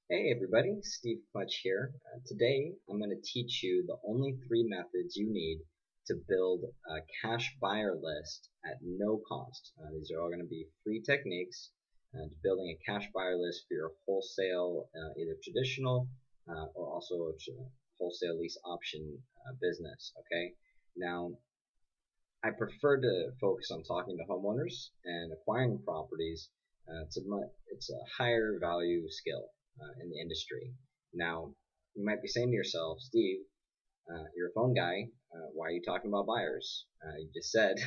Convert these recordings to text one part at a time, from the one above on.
Hey everybody, Steve Clutch here. Today I'm going to teach you the only three methods you need to build a cash buyer list at no cost. These are all going to be free techniques to building a cash buyer list for your wholesale, either traditional or also a wholesale lease option business. Okay, now I prefer to focus on talking to homeowners and acquiring properties. It's a higher value skill in the industry. Now, you might be saying to yourself, Steve, you're a phone guy. Why are you talking about buyers? You just said,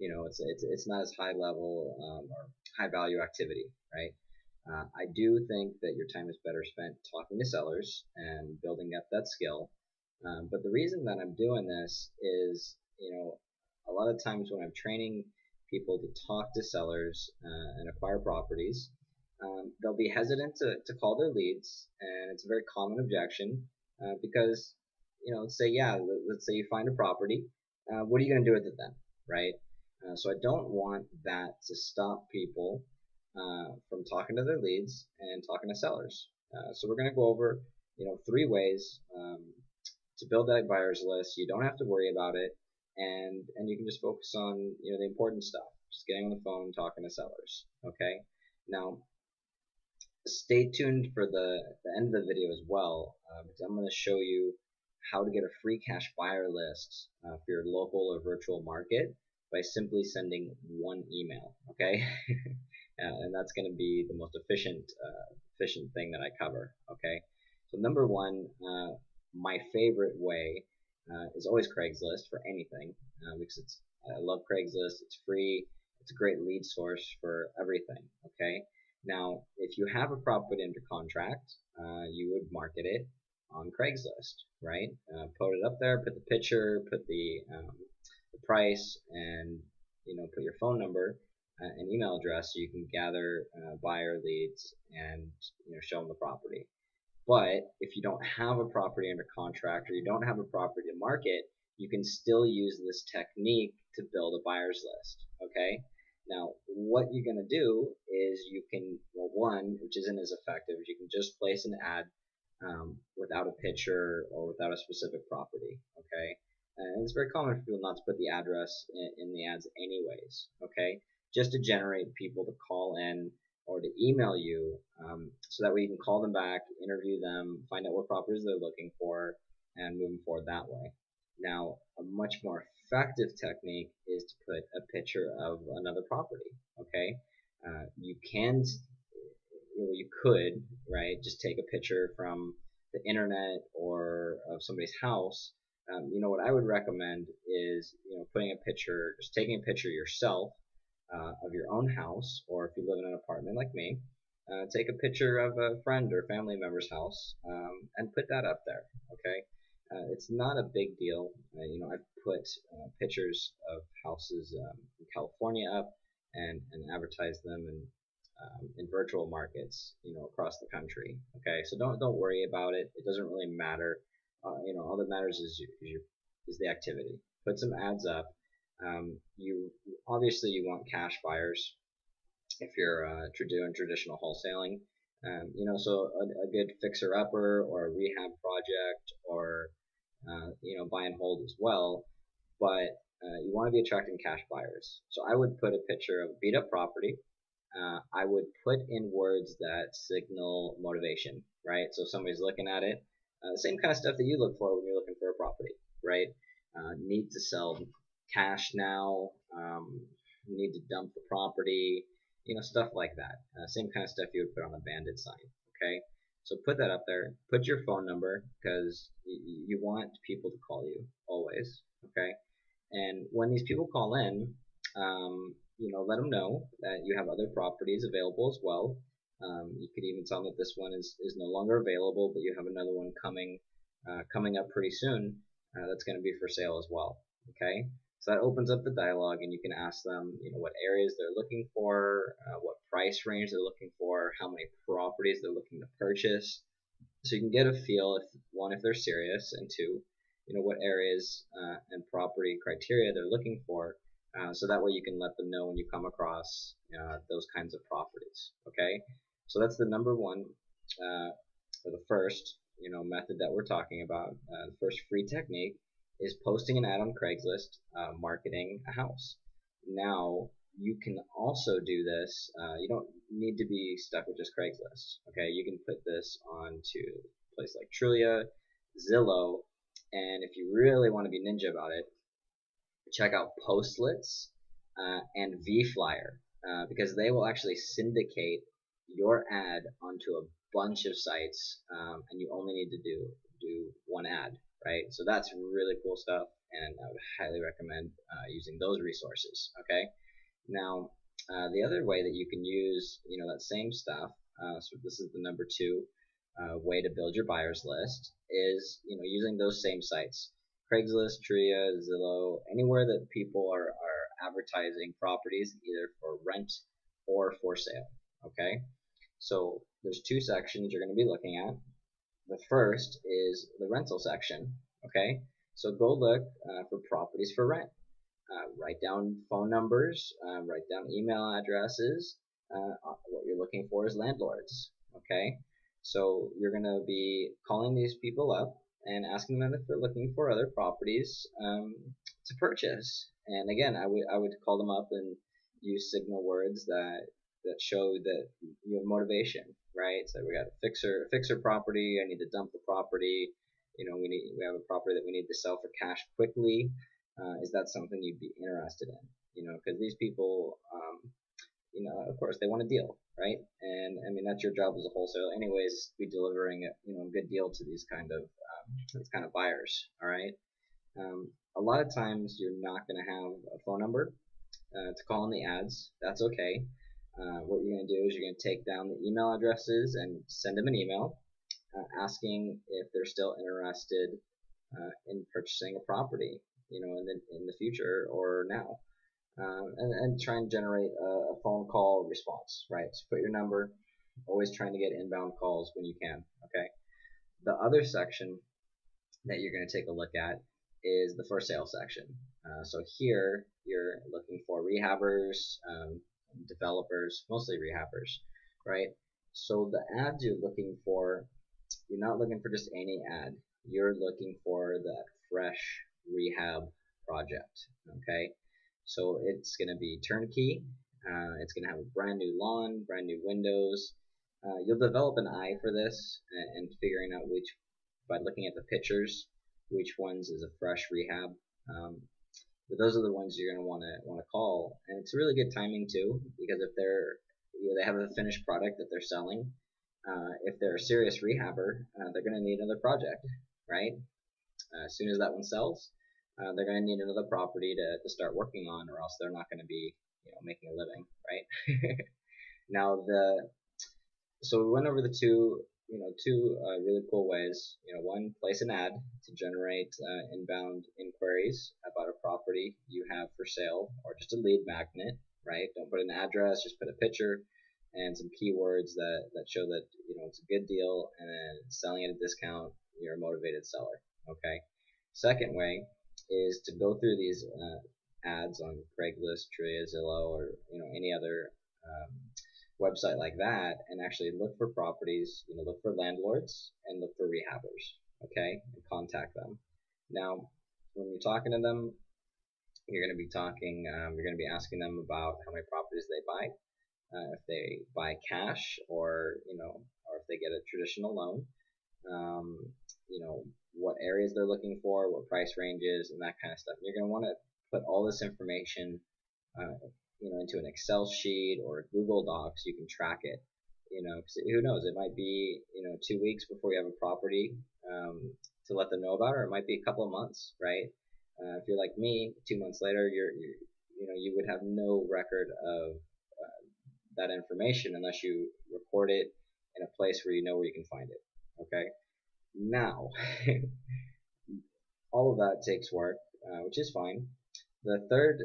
it's not as high level or high value activity, right? I do think that your time is better spent talking to sellers and building up that skill. But the reason that I'm doing this is, a lot of times when I'm training people to talk to sellers and acquire properties, they'll be hesitant to call their leads, and it's a very common objection because, let's say, let's say you find a property, what are you going to do with it then, right? So I don't want that to stop people from talking to their leads and talking to sellers. So we're going to go over, three ways to build that buyer's list. You don't have to worry about it, and you can just focus on the important stuff, just getting on the phone, talking to sellers. Okay. Now, stay tuned for the end of the video as well, because I'm going to show you how to get a free cash buyer list for your local or virtual market by simply sending one email. Okay. And that's going to be the most efficient thing that I cover. Okay. So number one, my favorite way is always Craigslist for anything, because I love Craigslist. It's free. It's a great lead source for everything. Okay. Now, if you have a property under contract, you would market it on Craigslist, right? Put it up there, put the picture, put the price, and put your phone number and email address so you can gather buyer leads and show them the property. But if you don't have a property under contract or you don't have a property to market, you can still use this technique to build a buyer's list. Okay. Now, what you're going to do is you can, well, one, which isn't as effective, is you can just place an ad without a picture or without a specific property. Okay. And it's very common for people not to put the address in the ads anyways. Okay. Just to generate people to call in or to email you, so that way you can call them back, interview them, find out what properties they're looking for, and moving forward that way. Now, a much more effective technique is to put a picture of another property. Okay, you can, you could, right, just take a picture from the internet or of somebody's house. What I would recommend is, putting a picture, just taking a picture yourself of your own house, or if you live in an apartment like me, take a picture of a friend or family member's house and put that up there. Okay, it's not a big deal. I've put pictures of houses in California up and advertised them in virtual markets, across the country. Okay, so don't worry about it. It doesn't really matter. All that matters is the activity. Put some ads up. You obviously you want cash buyers if you're doing traditional wholesaling. So a good fixer upper or a rehab project or buy and hold as well. But you want to be attracting cash buyers. So I would put a picture of beat up property. I would put in words that signal motivation, right? So if somebody's looking at it, the same kind of stuff that you look for when you're looking for a property, right? Need to sell cash now, need to dump the property, stuff like that. Same kind of stuff you would put on a bandit sign, okay? So put that up there. Put your phone number because you want people to call you always, okay? And when these people call in, let them know that you have other properties available as well. You could even tell them that this one is no longer available, but you have another one coming up pretty soon that's going to be for sale as well. Okay, so that opens up the dialogue, and you can ask them, what areas they're looking for, what price range they're looking for, how many properties they're looking to purchase, so you can get a feel if they're serious, and two, what areas and property criteria they're looking for, so that way you can let them know when you come across those kinds of properties. Okay, so that's the number one for the first, method that we're talking about, the first free technique is posting an ad on Craigslist, marketing a house. Now, you can also do this. You don't need to be stuck with just Craigslist. Okay, you can put this onto a place like Trulia, Zillow, and if you really want to be ninja about it, check out Postlets and VFlyer because they will actually syndicate your ad onto a bunch of sites, and you only need to do one ad, right? So that's really cool stuff, and I would highly recommend using those resources. Okay, now the other way that you can use that same stuff, so this is the number two way to build your buyers list, is using those same sites. Craigslist, Trulia, Zillow, anywhere that people are advertising properties either for rent or for sale. Okay, so there's two sections you're going to be looking at. The first is the rental section. Okay, so go look for properties for rent. Write down phone numbers, write down email addresses. What you're looking for is landlords. Okay, so you're going to be calling these people up and asking them if they're looking for other properties to purchase. And again, I would call them up and use signal words that show that you have motivation, right? So we got a fixer property. I need to dump the property. We have a property that we need to sell for cash quickly. Is that something you'd be interested in? Because these people, of course, they want a deal, right? And I mean, that's your job as a wholesaler, anyways, be delivering a good deal to these kind of buyers. All right. A lot of times you're not going to have a phone number to call in the ads. That's okay. What you're going to do is you're going to take down the email addresses and send them an email asking if they're still interested in purchasing a property, in the future or now, and try and generate a phone call response, right? So put your number. Always trying to get inbound calls when you can. Okay. The other section that you're going to take a look at is the for sale section. So here you're looking for rehabbers, developers, mostly rehabbers, right? So the ads you're looking for, you're not looking for just any ad. You're looking for that fresh rehab project. Okay, so it's going to be turnkey. It's going to have a brand new lawn, brand new windows. You'll develop an eye for this and figuring out by looking at the pictures, which ones is a fresh rehab. But those are the ones you're going to want to call, and it's really good timing too, because if they have a finished product that they're selling, if they're a serious rehabber, they're going to need another project, right? As soon as that one sells, they're going to need another property to start working on, or else they're not going to be making a living, right? Now so we went over the two really cool ways. One, place an ad to generate inbound inquiries about a property you have for sale, or just a lead magnet, right? Don't put an address, just put a picture and some keywords that show that it's a good deal, and then selling at a discount. You're a motivated seller. Okay. Second way is to go through these ads on Craigslist, Trulia, Zillow, or any other website like that, and actually look for properties. Look for landlords and look for rehabbers. Okay, and contact them. Now, when you're talking to them, you're going to be talking. You're going to be asking them about how many properties they buy. If they buy cash, or if they get a traditional loan, what areas they're looking for, what price ranges, and that kind of stuff. You're going to want to put all this information, into an Excel sheet or a Google Docs. You can track it. Because who knows? It might be 2 weeks before you have a property to let them know about, or it might be a couple of months, right? If you're like me, 2 months later, you would have no record of that information unless you record it in a place where where you can find it. Okay. Now, all of that takes work, which is fine. The third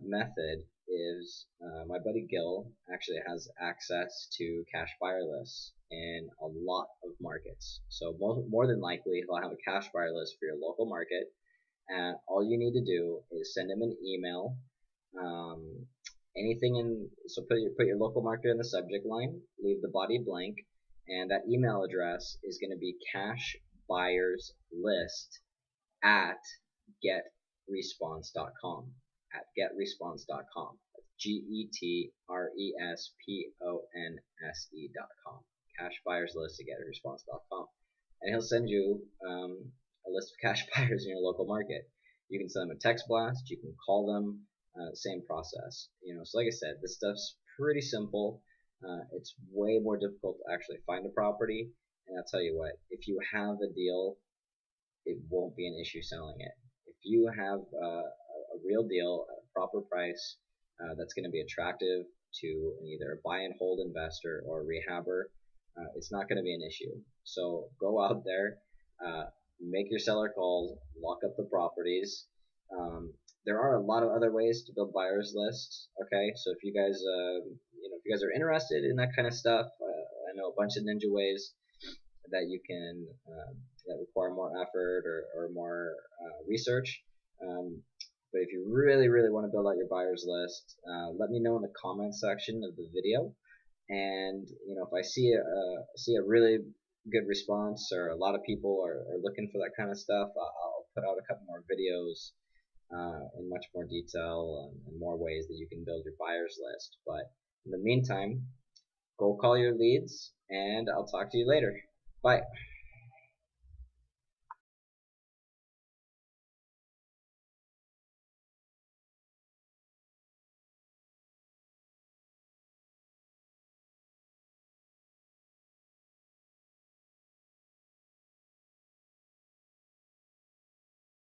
method is my buddy Gil actually has access to cash buyer lists in a lot of markets. So more than likely, he'll have a cash buyer list for your local market. And all you need to do is send him an email. So put your local market in the subject line, leave the body blank, and that email address is going to be cashbuyerslist at getresponse.com. At getresponse.com. GETRESPONSE.com. Cash buyers list at getresponse.com. And he'll send you a list of cash buyers in your local market. You can send them a text blast. You can call them. Same process. So like I said, this stuff's pretty simple. It's way more difficult to actually find a property. And I'll tell you what, if you have a deal, it won't be an issue selling it. If you have a real deal at a proper price that's going to be attractive to either a buy and hold investor or a rehabber, it's not going to be an issue. So go out there, make your seller calls, lock up the properties. There are a lot of other ways to build buyers lists. Okay, so if you guys, if you guys are interested in that kind of stuff, I know a bunch of ninja ways that you can that require more effort or more research. But if you really, really want to build out your buyers list, let me know in the comments section of the video. And if I see a really good response, or a lot of people are looking for that kind of stuff, I'll put out a couple more videos in much more detail and more ways that you can build your buyers list. But in the meantime, go call your leads, and I'll talk to you later. Bye.